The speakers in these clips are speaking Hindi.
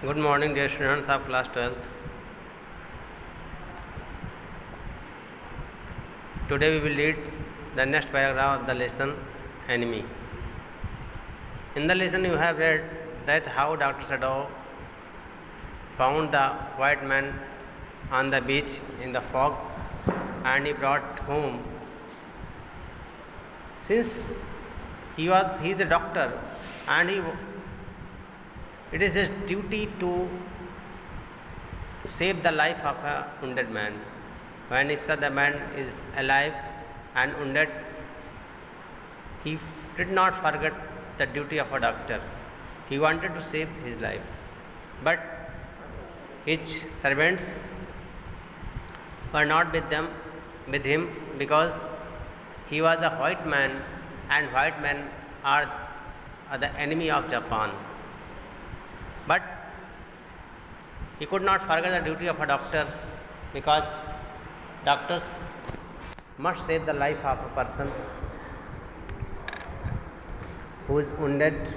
Good morning, dear students of class 12th. Today we will read the next paragraph of the lesson Enemy. In the lesson you have read that how Dr. Sadov found the white man on the beach in the fog and he brought home. Since he is the doctor and it is his duty to save the life of a wounded man. When he saw the man is alive and wounded, he did not forget the duty of a doctor. He wanted to save his life. But his servants were not with him because he was a white man and white men are the enemy of Japan. But he could not forget the duty of a doctor because doctors must save the life of a person who is wounded.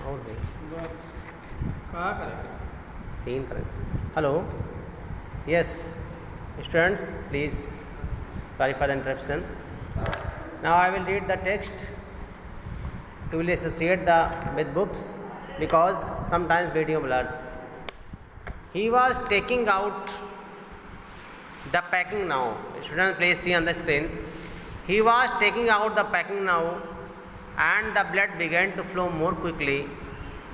और कहाँ करेंगे? 3 करेंगे. Hello. Yes, students, please. Sorry for the interruption. Now I will read the text. You will associate with books because sometimes video blurs. He was taking out the packing now. Students, please see on the screen. He was taking out the packing now and the blood began to flow more quickly.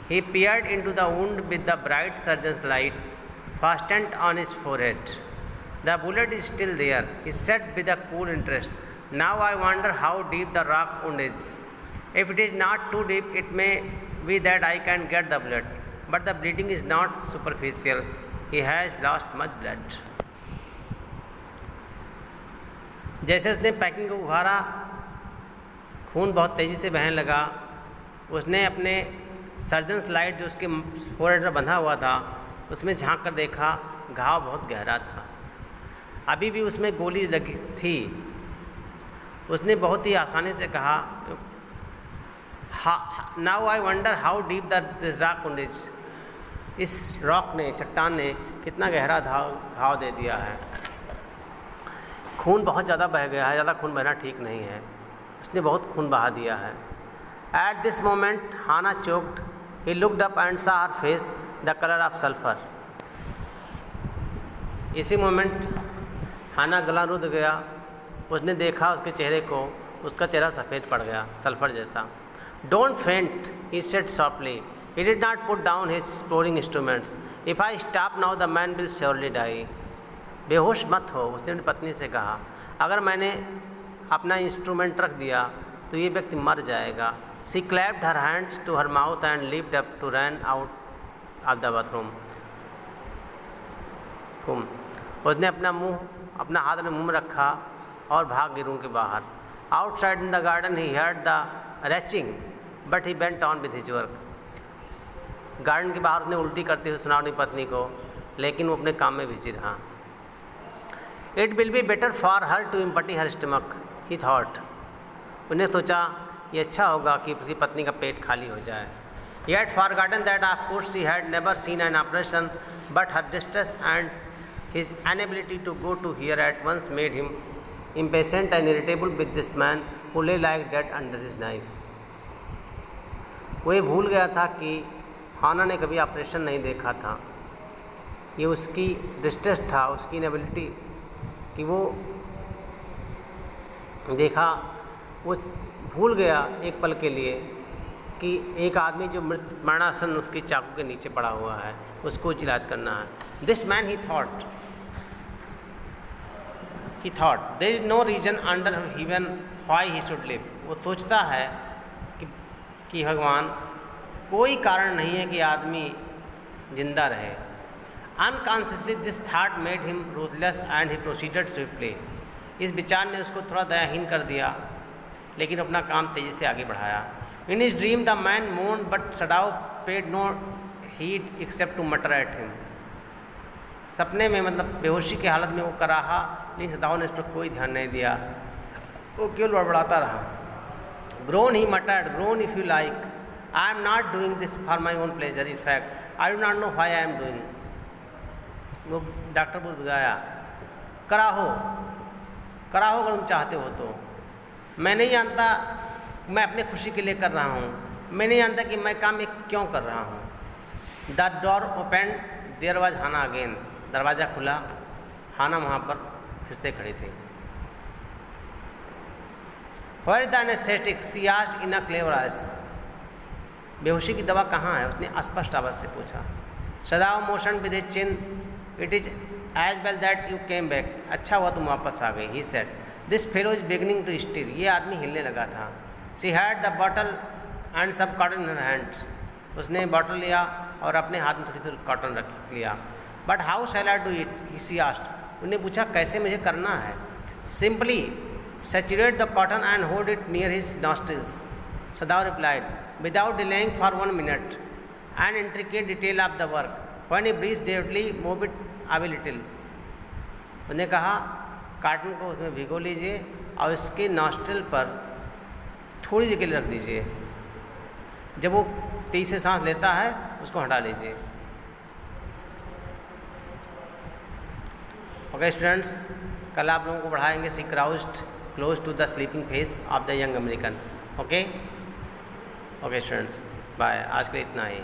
He peered into the wound with the bright surgeon's light fastened on his forehead. The bullet is still there, he said with a cool interest. Now I wonder how deep the rock wound is. If it is not too deep, it may be that I can get the blood. But the bleeding is not superficial. He has lost much blood. जैसे उसने पैकिंग को उघाड़ा, खून बहुत तेज़ी से बहने लगा. उसने अपने सर्जन्स लाइट जो उसके फोरहेड पर बंधा हुआ था, उसमें झांक कर देखा. घाव बहुत गहरा था. अभी भी उसमें गोली लगी थी. उसने बहुत ही आसानी से कहा, now I wonder how deep the rock wound is. इस रॉक ने, चट्टान ने कितना गहरा घाव दे दिया है. खून बहुत ज़्यादा बह गया है. ज़्यादा खून बहना ठीक नहीं है. उसने बहुत खून बहा दिया है. At this moment Hana choked. He looked up and saw her face the colour of sulphur. इसी मोमेंट हाना गला रुध गया. उसने देखा उसके चेहरे को. उसका चेहरा सफ़ेद पड़ गया, सल्फर जैसा. Don't faint, he said softly. He did not put down his exploring instruments. If I stop now the man will surely die. बेहोश मत हो, उसने अपनी पत्नी से कहा. अगर मैंने अपना इंस्ट्रूमेंट रख दिया तो ये व्यक्ति मर जाएगा. She clapped her hands to her mouth and leaped up to run out of the bathroom. उसने अपना हाथ में मुंह में रखा और भाग गई रूम के बाहर. Outside in the garden he heard the reaching but he went on with his work. Garden के बाहर उसने उल्टी करते हुए सुना अपनी पत्नी को, लेकिन वो अपने काम में बिजी रहा. It will be better for her to empty her stomach, he thought. उन्हें सोचा ये अच्छा होगा कि उसकी पत्नी का पेट खाली हो जाए. Yet forgotten that of course she had never seen an operation but her distress and his inability to go to here at once made him impatient and irritable with this man who lay like dead under his knife. वो ये भूल गया था कि हाना ने कभी ऑपरेशन नहीं देखा था. ये उसकी डिस्ट्रेस था, उसकी इनएबिलिटी कि वो देखा. वो भूल गया एक पल के लिए कि एक आदमी जो मरणासन उसकी चाकू के नीचे पड़ा हुआ है, उसको इलाज करना है. This man he thought there is no reason under heaven why he should live. वो सोचता है कि भगवान, कोई कारण नहीं है कि आदमी जिंदा रहे. Unconsciously this thought made him ruthless and he proceeded swiftly. इस विचार ने उसको थोड़ा दयाहीन कर दिया, लेकिन अपना काम तेजी से आगे बढ़ाया. In his dream the man moaned but Sadao paid no heed except to mutter at him. सपने में मतलब बेहोशी की हालत में वो कराहा, लेकिन सदाओं ने इस पर कोई ध्यान नहीं दिया. वो केवल बड़बड़ाता रहा। Grown he मटर्ड, grown if you like, I am not doing this for my own pleasure, in fact I do not know why I am doing. वो डॉक्टर को बुझाया, कराहो कराहो अगर तुम चाहते हो तो, मैं नहीं जानता मैं अपनी खुशी के लिए कर रहा हूँ, मैं नहीं जानता कि मैं काम ये क्यों कर रहा हूँ। The door open, there was Hana again, दरवाज़ा खुला, हाना वहाँ पर फिर से खड़ी थी। Where is the anesthetic? she asked in a clever voice. बेहोशी की दवा कहाँ है? उसने स्पष्ट आवाज़ से पूछा। सदाव motion with his chin, it is as well that you came back, अच्छा हुआ तुम वापस आ गई। He said, this fellow is beginning to stir, ये आदमी हिलने लगा था। She had the bottle and some cotton in her hands, उसने बॉटल लिया और अपने हाथ में थोड़ी सी कॉटन रख लिया। But how shell I do it, he asked, उन्हें पूछा कैसे मुझे करना है। Simply saturate the cotton and hold it near his nostrils, Sadao replied, without delaying for 1 minute. An intricate detail of the work. When he breathes deeply, move it a little. उन्हें कहा कॉटन को उसमें भिगो लीजिए और इसके नॉस्ट्रिल पर थोड़ी देर के लिए रख दीजिए। जब वो तेज से सांस लेता है उसको हटा लीजिए। ओके स्टूडेंट्स, कल आप लोगों को पढ़ाएंगे सी क्राउज्ड close to the sleeping face of the young American. Okay? Okay students, bye. आज के लिए इतना ही।